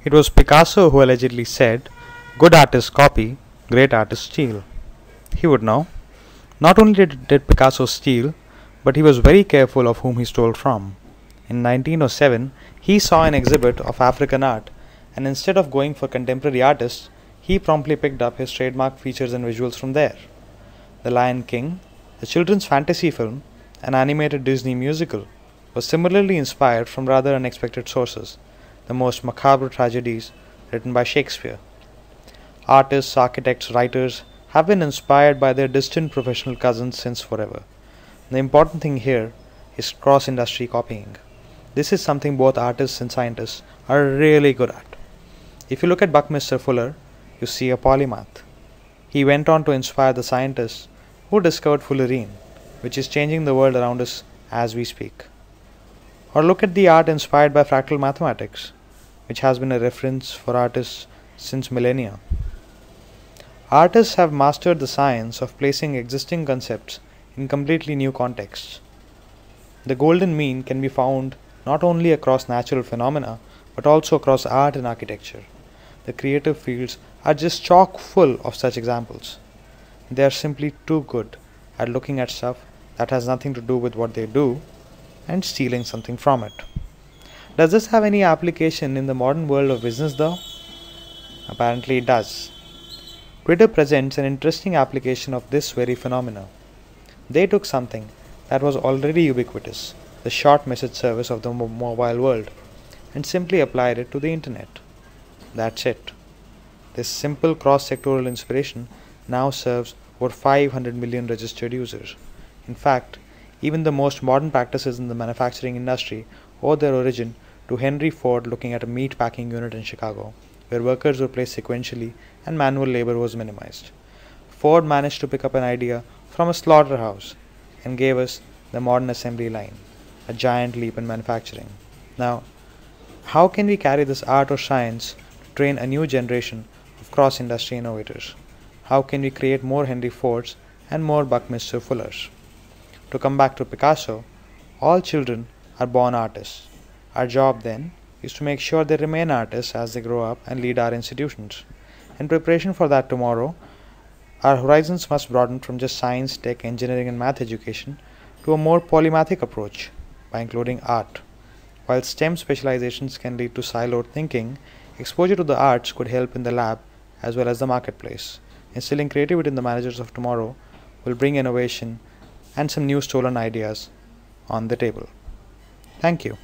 It was Picasso who allegedly said, "Good artists copy, great artists steal." He would know. Not only did Picasso steal, but he was very careful of whom he stole from. In 1907, he saw an exhibit of African art, and instead of going for contemporary artists, he promptly picked up his trademark features and visuals from there. The Lion King, a children's fantasy film, an animated Disney musical, was similarly inspired from rather unexpected sources, the most macabre tragedies written by Shakespeare. Artists, architects, writers have been inspired by their distant professional cousins since forever. The important thing here is cross industry copying. This is something both artists and scientists are really good at. If you look at Buckminster Fuller, you see a polymath. He went on to inspire the scientists who discovered fullerene, which is changing the world around us as we speak. Or look at the art inspired by fractal mathematics, which has been a reference for artists since millennia. Artists have mastered the science of placing existing concepts in completely new contexts. The golden mean can be found not only across natural phenomena but also across art and architecture. The creative fields are just chock full of such examples. They are simply too good at looking at stuff that has nothing to do with what they do and stealing something from it. Does this have any application in the modern world of business though? Apparently it does. Twitter presents an interesting application of this very phenomena. They took something that was already ubiquitous, the short message service of the mobile world, and simply applied it to the internet. That's it. This simple cross-sectoral inspiration now serves over 500 million registered users. In fact, even the most modern practices in the manufacturing industry owe their origin to Henry Ford looking at a meat packing unit in Chicago, where workers were placed sequentially and manual labor was minimized. Ford managed to pick up an idea from a slaughterhouse and gave us the modern assembly line, a giant leap in manufacturing. Now, how can we carry this art or science to train a new generation of cross-industry innovators? How can we create more Henry Fords and more Buckminster Fullers? To come back to Picasso, all children are born artists. Our job then is to make sure they remain artists as they grow up and lead our institutions. In preparation for that tomorrow, our horizons must broaden from just science, tech, engineering and math education to a more polymathic approach by including art. While STEM specializations can lead to siloed thinking, exposure to the arts could help in the lab as well as the marketplace. Instilling creativity in the managers of tomorrow will bring innovation and some new stolen ideas on the table. Thank you.